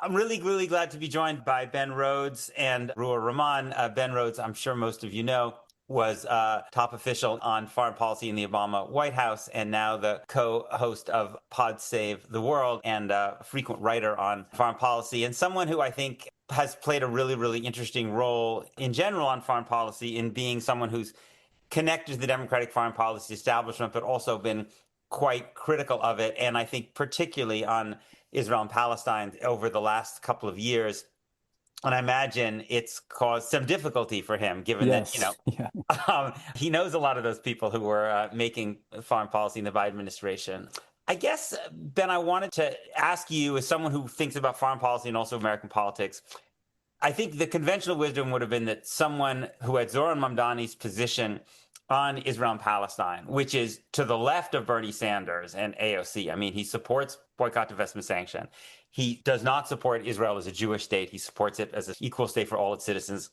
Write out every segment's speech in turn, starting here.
I'm really, really glad to be joined by Ben Rhodes and Ruar Rahman. Ben Rhodes, I'm sure most of you know, was top official on foreign policy in the Obama White House and now the co-host of Pod Save the World and a frequent writer on foreign policy, and someone who I think has played a really, really interesting role in general on foreign policy in being someone who's connected to the Democratic foreign policy establishment, but also been quite critical of it. And I think particularly on Israel and Palestine over the last couple of years. And I imagine it's caused some difficulty for him, given that, Yes. Yeah. he knows a lot of those people who were making foreign policy in the Biden administration. I guess, Ben, I wanted to ask you, as someone who thinks about foreign policy and also American politics, I think the conventional wisdom would have been that someone who had Zohran Mamdani's position on Israel and Palestine, which is to the left of Bernie Sanders and AOC. I mean, he supports boycott, divestment, sanction. He does not support Israel as a Jewish state. He supports it as an equal state for all its citizens.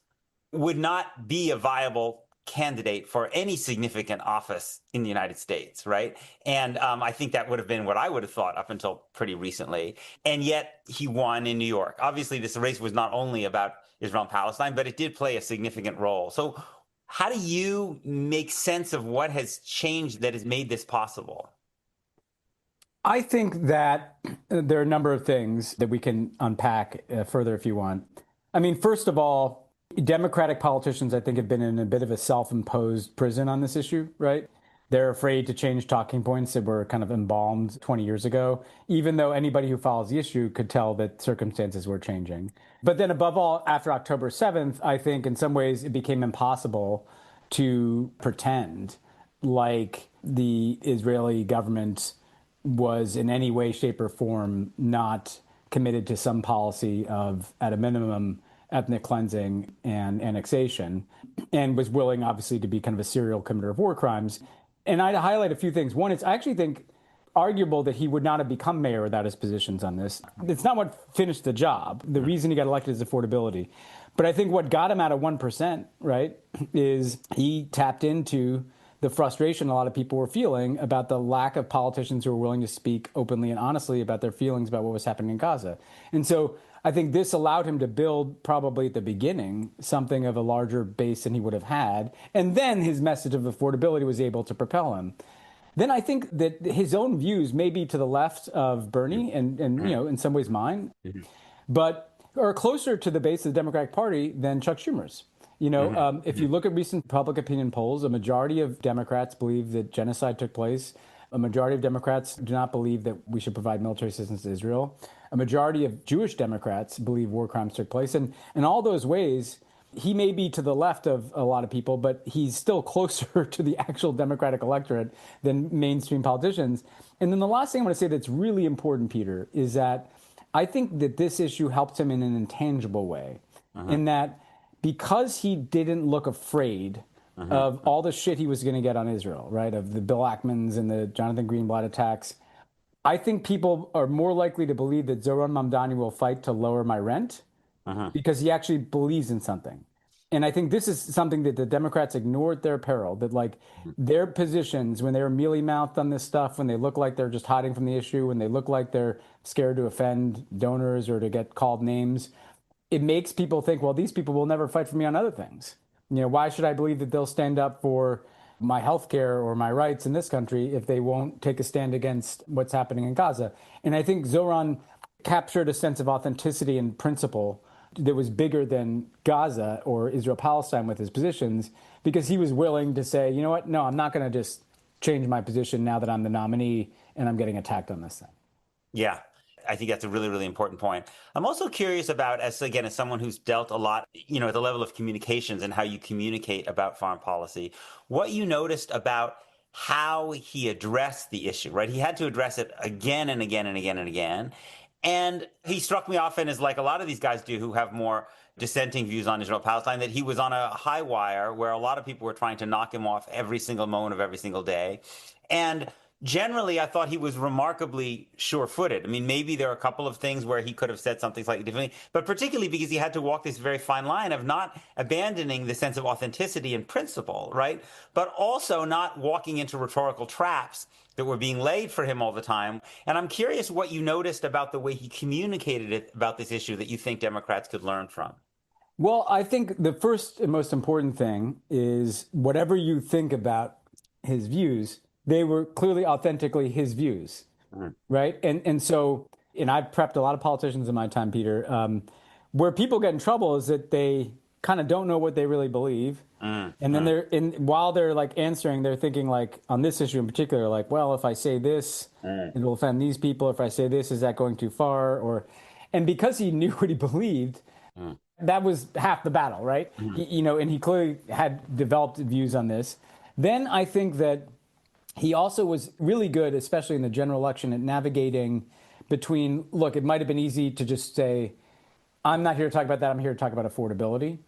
Would not be a viable candidate for any significant office in the United States, right? And I think that would have been what I would have thought up until pretty recently. And yet he won in New York. Obviously, this race was not only about Israel and Palestine, but it did play a significant role. So how do you make sense of what has changed that has made this possible? I think that there are a number of things that we can unpack further if you want. I mean, first of all, Democratic politicians, I think, have been in a bit of a self-imposed prison on this issue, right? They're afraid to change talking points that were kind of embalmed 20 years ago, even though anybody who follows the issue could tell that circumstances were changing. But then above all, after October 7th, I think in some ways it became impossible to pretend like the Israeli government was in any way, shape, or form not committed to some policy of, at a minimum, ethnic cleansing and annexation, and was willing, obviously, to be kind of a serial committer of war crimes. And I'd highlight a few things. One, it's I actually think arguable that he would not have become mayor without his positions on this. It's not what finished the job. The reason he got elected is affordability. But I think what got him out of 1%, right, is he tapped into the frustration a lot of people were feeling about the lack of politicians who were willing to speak openly and honestly about their feelings about what was happening in Gaza. And so I think this allowed him to build, probably at the beginning, something of a larger base than he would have had. And then his message of affordability was able to propel him. Then I think that his own views may be to the left of Bernie and in some ways mine, but are closer to the base of the Democratic Party than Chuck Schumer's. If you look at recent public opinion polls, a majority of Democrats believe that genocide took place. A majority of Democrats do not believe that we should provide military assistance to Israel. A majority of Jewish Democrats believe war crimes took place. And in all those ways, he may be to the left of a lot of people, but he's still closer to the actual Democratic electorate than mainstream politicians. And then the last thing I want to say that's really important, Peter, is that I think that this issue helped him in an intangible way, in that because he didn't look afraid of all the shit he was going to get on Israel, right, of the Bill Ackmans and the Jonathan Greenblatt attacks, I think people are more likely to believe that Zohran Mamdani will fight to lower my rent because he actually believes in something. And I think this is something that the Democrats ignored at their peril, that like their positions, when they're mealy-mouthed on this stuff, when they look like they're just hiding from the issue, when they look like they're scared to offend donors or to get called names, it makes people think, well, these people will never fight for me on other things. Why should I believe that they'll stand up for my health care or my rights in this country if they won't take a stand against what's happening in Gaza? And I think Zohran captured a sense of authenticity and principle that was bigger than Gaza or Israel-Palestine with his positions, because he was willing to say, you know what, no, I'm not going to just change my position now that I'm the nominee and I'm getting attacked on this thing. Yeah. I think that's a really, really important point. I'm also curious about, as someone who's dealt a lot, at the level of communications and how you communicate about foreign policy, what you noticed about how he addressed the issue, right? He had to address it again and again and again and again. And he struck me often as, like a lot of these guys do who have more dissenting views on Israel-Palestine, that he was on a high wire where a lot of people were trying to knock him off every single moment of every single day. And generally, I thought he was remarkably sure-footed. I mean, maybe there are a couple of things where he could have said something slightly differently, but particularly because he had to walk this very fine line of not abandoning the sense of authenticity and principle, right? But also not walking into rhetorical traps that were being laid for him all the time. And I'm curious what you noticed about the way he communicated it about this issue that you think Democrats could learn from. Well, I think the first and most important thing is whatever you think about his views, they were clearly authentically his views, right? And I've prepped a lot of politicians in my time, Peter. Where people get in trouble is that they kind of don't know what they really believe, and then while they're like answering, they're thinking like on this issue in particular, like, well, if I say this, it will offend these people. If I say this, is that going too far? And because he knew what he believed. That was half the battle, right? And he clearly had developed views on this. Then I think that he also was really good, especially in the general election, at navigating between, look, it might have been easy to just say, I'm not here to talk about that. I'm here to talk about affordability.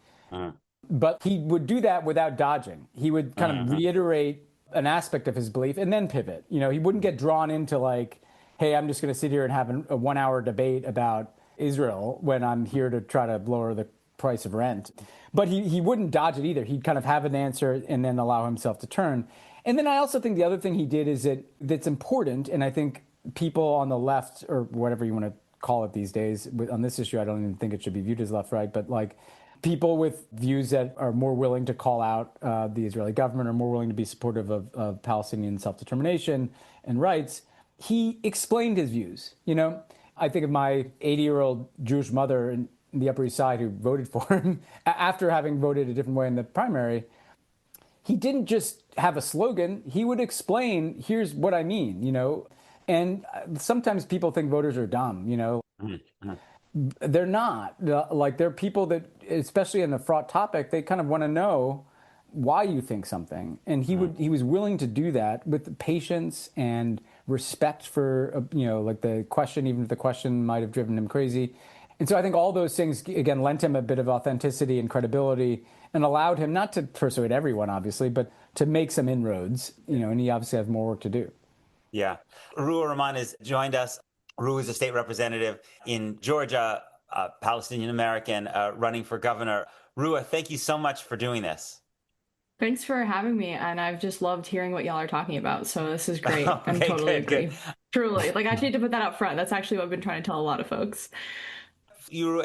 But he would do that without dodging. He would kind of reiterate an aspect of his belief and then pivot. He wouldn't get drawn into like, hey, I'm just going to sit here and have a 1 hour debate about Israel when I'm here to try to lower the price of rent. But he wouldn't dodge it either. He'd kind of have an answer and then allow himself to turn. And then I also think the other thing he did is that's important, and I think people on the left, or whatever you want to call it these days, on this issue, I don't even think it should be viewed as left-right, but like people with views that are more willing to call out the Israeli government, or more willing to be supportive of Palestinian self-determination and rights, he explained his views. I think of my 80-year-old Jewish mother in the Upper East Side who voted for him after having voted a different way in the primary. He didn't just have a slogan. He would explain, here's what I mean, And sometimes people think voters are dumb, They're not. Like, they're people that, especially in a fraught topic, they kind of want to know why you think something. And he was willing to do that with patience and respect for, like the question, even if the question might have driven him crazy. And so I think all those things, again, lent him a bit of authenticity and credibility and allowed him not to persuade everyone, obviously, but to make some inroads, and he obviously has more work to do. Yeah. Ruah Rahman has joined us. Ruah is a state representative in Georgia, Palestinian American, running for governor. Ruah, thank you so much for doing this. Thanks for having me, and I've just loved hearing what y'all are talking about, so this is great. Okay, I totally agree. Good. Truly. Like, I actually need to put that up front. That's actually what I've been trying to tell a lot of folks.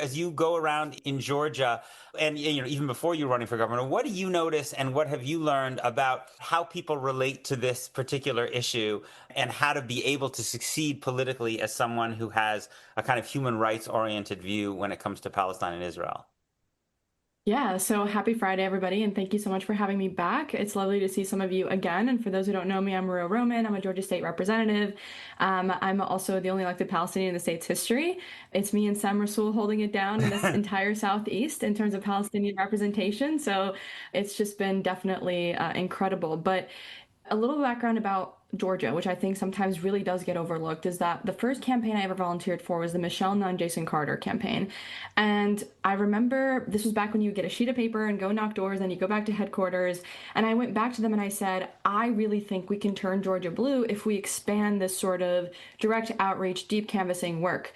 As you go around in Georgia, and even before you were running for governor, what do you notice and what have you learned about how people relate to this particular issue and how to be able to succeed politically as someone who has a kind of human rights oriented view when it comes to Palestine and Israel? Yeah, so happy Friday, everybody, and thank you so much for having me back. It's lovely to see some of you again. And for those who don't know me, I'm Ruah Rahman. I'm a Georgia state representative. I'm also the only elected Palestinian in the state's history. It's me and Sam Rasool holding it down in this entire Southeast in terms of Palestinian representation. So it's just been definitely incredible. But a little background about Georgia, which I think sometimes really does get overlooked, is that the first campaign I ever volunteered for was the Michelle Nunn, Jason Carter campaign. And I remember this was back when you get a sheet of paper and go knock doors and you go back to headquarters. And I went back to them and I said, I really think we can turn Georgia blue if we expand this sort of direct outreach, deep canvassing work.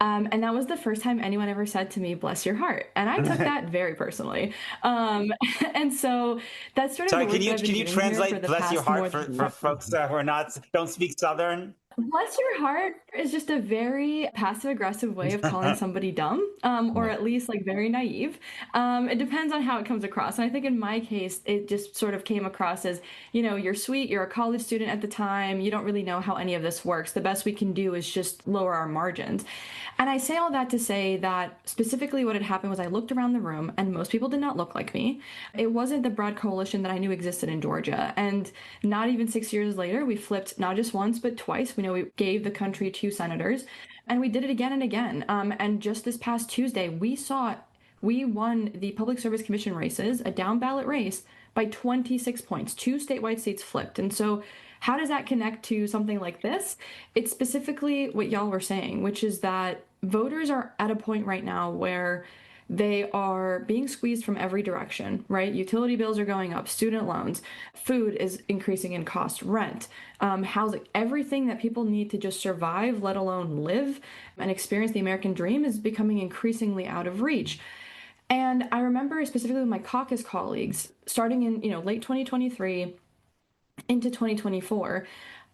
And that was the first time anyone ever said to me, bless your heart. And I took that very personally. And so that's sort of Sorry, can you translate bless your heart for folks who don't speak Southern? Bless your heart is just a very passive-aggressive way of calling somebody dumb, or at least like very naive. It depends on how it comes across. And I think in my case, it just sort of came across as, you're sweet, you're a college student at the time, you don't really know how any of this works. The best we can do is just lower our margins. And I say all that to say that specifically what had happened was I looked around the room and most people did not look like me. It wasn't the broad coalition that I knew existed in Georgia. And not even 6 years later, we flipped not just once, but twice. We gave the country 2 senators, and we did it again and again. And just this past Tuesday, we won the Public Service Commission races, a down ballot race, by 26 points. 2 statewide seats flipped. And so how does that connect to something like this? It's specifically what y'all were saying, which is that voters are at a point right now where They are being squeezed from every direction, right? Utility bills are going up, student loans, food is increasing in cost, rent, housing, everything that people need to just survive, let alone live and experience the American dream, is becoming increasingly out of reach. And I remember specifically with my caucus colleagues, starting in late 2023 into 2024,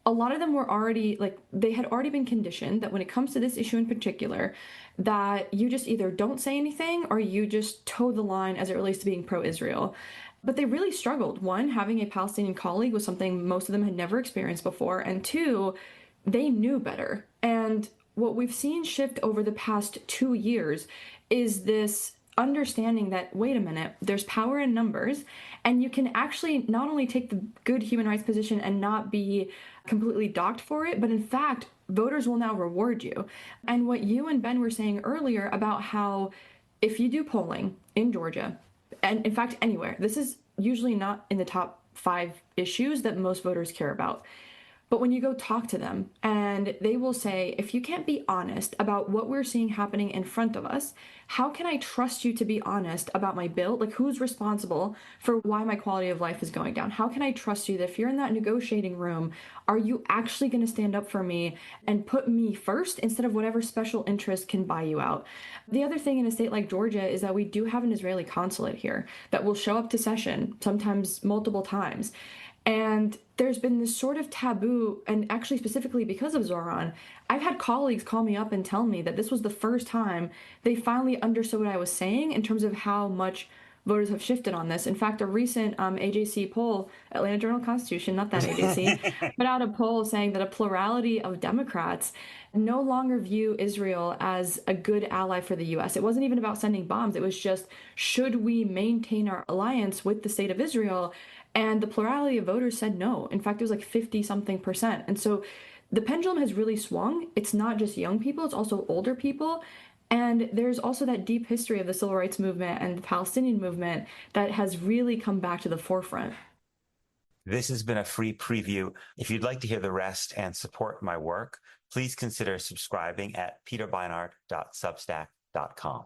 a lot of them were already they had already been conditioned that when it comes to this issue in particular, that you just either don't say anything or you just toe the line as it relates to being pro-Israel. But they really struggled. One, having a Palestinian colleague was something most of them had never experienced before. And two, they knew better. And what we've seen shift over the past 2 years is this understanding that, wait a minute, there's power in numbers, and you can actually not only take the good human rights position and not be completely docked for it, but in fact, voters will now reward you. And what you and Ben were saying earlier about how if you do polling in Georgia, and in fact anywhere, this is usually not in the top 5 issues that most voters care about. But when you go talk to them and they will say, if you can't be honest about what we're seeing happening in front of us, how can I trust you to be honest about my bill? Like, who's responsible for why my quality of life is going down? How can I trust you that if you're in that negotiating room, are you actually going to stand up for me and put me first instead of whatever special interest can buy you out? The other thing in a state like Georgia is that we do have an Israeli consulate here that will show up to session, sometimes multiple times. And there's been this sort of taboo, and actually specifically because of Zohran, I've had colleagues call me up and tell me that this was the first time they finally understood what I was saying in terms of how much voters have shifted on this. In fact, a recent AJC poll, Atlanta Journal-Constitution, not that AJC, put out a poll saying that a plurality of Democrats no longer view Israel as a good ally for the U.S. It wasn't even about sending bombs. It was just, should we maintain our alliance with the state of Israel? And the plurality of voters said no. In fact, it was like 50-something%. And so the pendulum has really swung. It's not just young people, it's also older people. And there's also that deep history of the civil rights movement and the Palestinian movement that has really come back to the forefront. This has been a free preview. If you'd like to hear the rest and support my work, please consider subscribing at peterbeinart.substack.com.